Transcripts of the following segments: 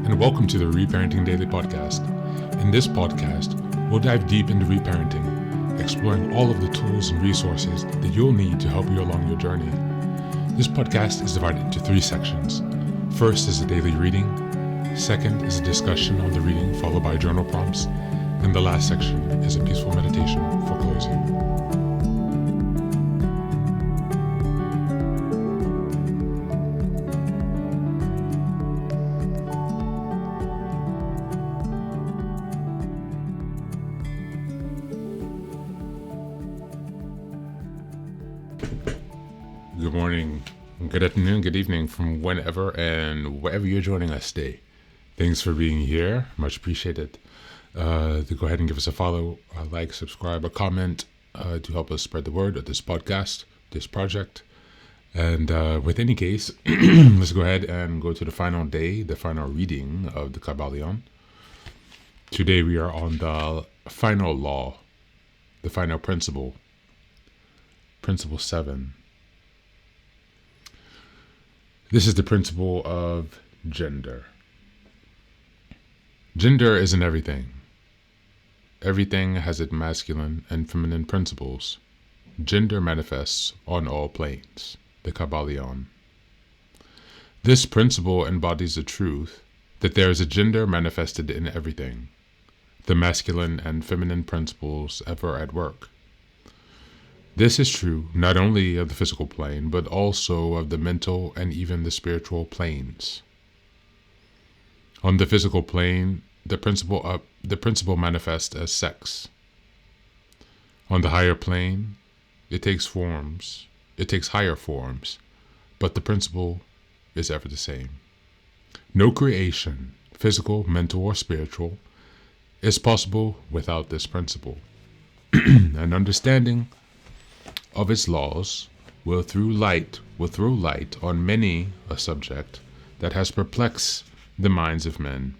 and welcome to the Reparenting Daily podcast. In this podcast, we'll dive deep into reparenting, exploring all of the tools and resources that you'll need to help you along your journey. This podcast is divided into 3 sections. First is a daily reading. Second is a discussion on the reading followed by journal prompts. And the last section is a peaceful meditation for closing. Good morning, good afternoon, good evening from whenever and wherever you're joining us today. Thanks for being here. Much appreciated. To go ahead and give us a follow, a like, subscribe, a comment to help us spread the word of this podcast, this project. And with any case, let's go ahead and go to the final day, the final reading of the Kybalion. Today we are on the final law, the final principle, principle 7. This is the principle of gender. Gender isn't everything. Everything has its masculine and feminine principles. Gender manifests on all planes, the Kybalion. This principle embodies the truth that there is a gender manifested in everything, the masculine and feminine principles ever at work. This is true not only of the physical plane, but also of the mental and even the spiritual planes. On the physical plane, the principle manifests as sex. On the higher plane, it takes higher forms, but the principle is ever the same. No creation, physical, mental, or spiritual, is possible without this principle. An understanding of its laws will throw light on many a subject that has perplexed the minds of men.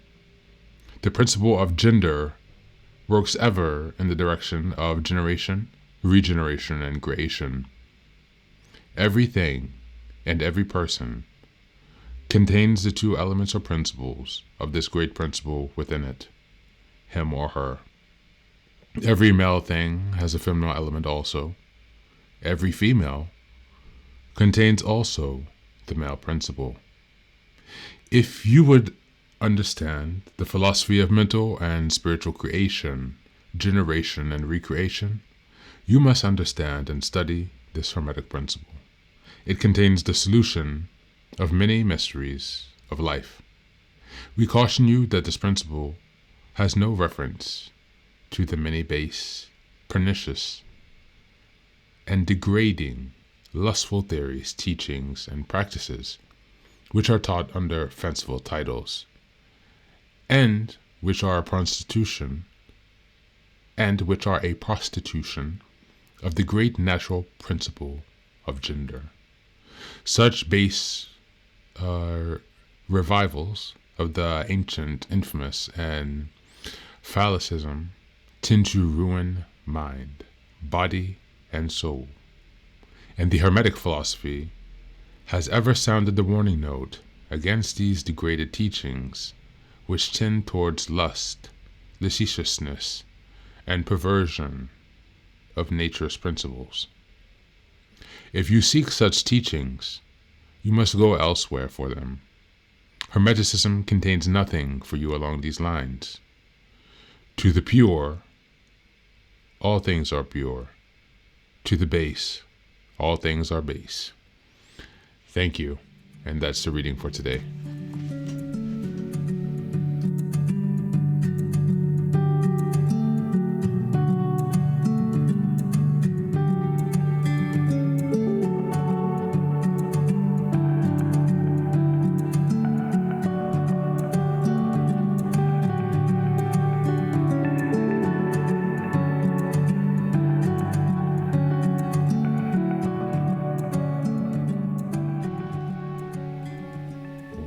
The principle of gender works ever in the direction of generation, regeneration, and creation. Everything and every person contains the 2 elements or principles of this great principle within it, him or her. Every male thing has a feminine element also. Every female contains also the male principle. If you would understand the philosophy of mental and spiritual creation, generation, and recreation, you must understand and study this Hermetic principle. It contains the solution of many mysteries of life. We caution you that this principle has no reference to the many base, pernicious, and degrading, lustful theories, teachings, and practices which are taught under fanciful titles, and which are a prostitution of the great natural principle of gender. Such base revivals of the ancient, infamous, and phallicism tend to ruin mind, body, and soul. And the Hermetic philosophy has ever sounded the warning note against these degraded teachings which tend towards lust, licentiousness, and perversion of nature's principles. If you seek such teachings, you must go elsewhere for them. Hermeticism contains nothing for you along these lines. To the pure, all things are pure. To the base, all things are base. Thank you, and that's the reading for today.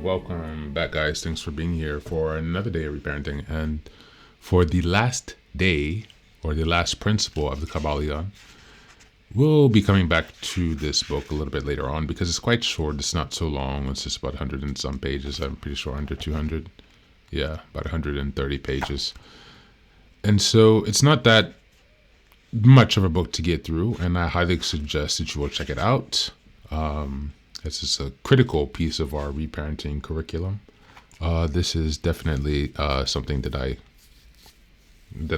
Welcome back, guys. Thanks for being here for another day of reparenting. And for the last day, or the last principle of the Kybalion, we'll be coming back to this book a little bit later on because it's quite short. It's not so long. It's just about 100 and some pages. I'm pretty sure under 200. Yeah, about 130 pages. And so it's not that much of a book to get through, and I highly suggest that you will check it out. This is a critical piece of our reparenting curriculum. This is definitely something that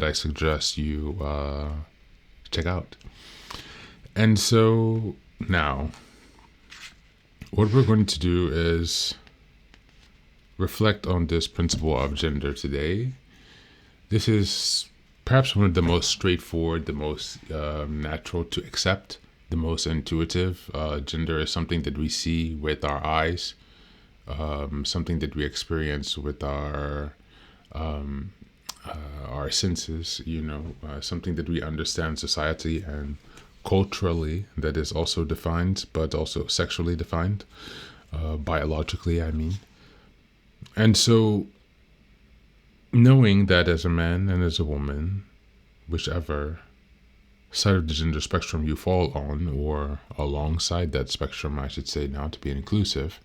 I suggest you check out. And so now, what we're going to do is reflect on this principle of gender today. This is perhaps one of the most straightforward, the most natural to accept, the most intuitive. Gender is something that we see with our eyes, something that we experience with our senses, something that we understand society and culturally, that is also defined, but also sexually defined, biologically, I mean. And so knowing that as a man and as a woman, whichever side of the gender spectrum you fall on, or alongside that spectrum, I should say now to be inclusive,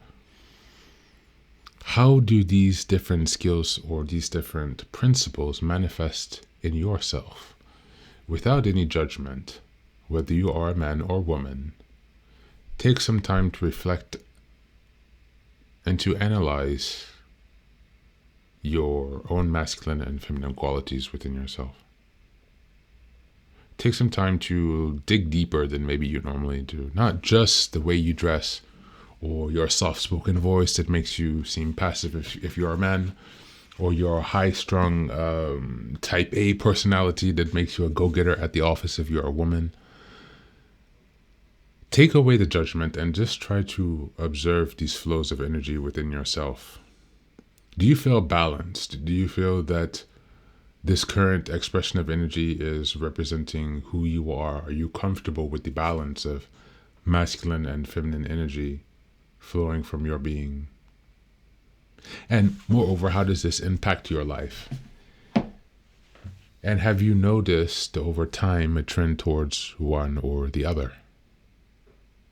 how do these different skills or these different principles manifest in yourself without any judgment, whether you are a man or woman? Take some time to reflect and to analyze your own masculine and feminine qualities within yourself. Take some time to dig deeper than maybe you normally do. Not just the way you dress or your soft-spoken voice that makes you seem passive if you're a man, or your high-strung type A personality that makes you a go-getter at the office if you're a woman. Take away the judgment and just try to observe these flows of energy within yourself. Do you feel balanced? Do you feel that this current expression of energy is representing who you are? Are you comfortable with the balance of masculine and feminine energy flowing from your being? And moreover, how does this impact your life? And have you noticed over time a trend towards one or the other?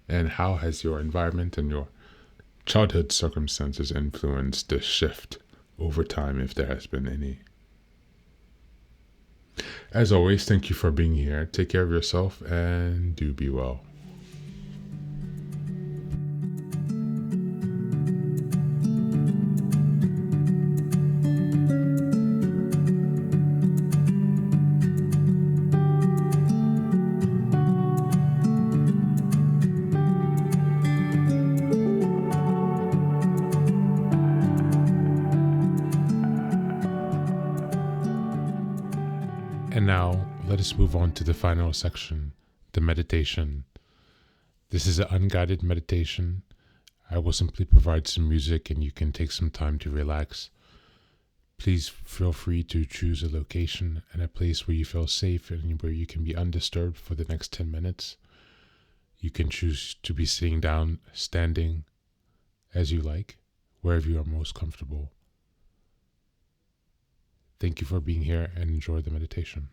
And how has your environment and your childhood circumstances influenced this shift over time, if there has been any? As always, thank you for being here. Take care of yourself and do be well. And now, let us move on to the final section, the meditation. This is an unguided meditation. I will simply provide some music and you can take some time to relax. Please feel free to choose a location and a place where you feel safe and where you can be undisturbed for the next 10 minutes. You can choose to be sitting down, standing, as you like, wherever you are most comfortable. Thank you for being here and enjoy the meditation.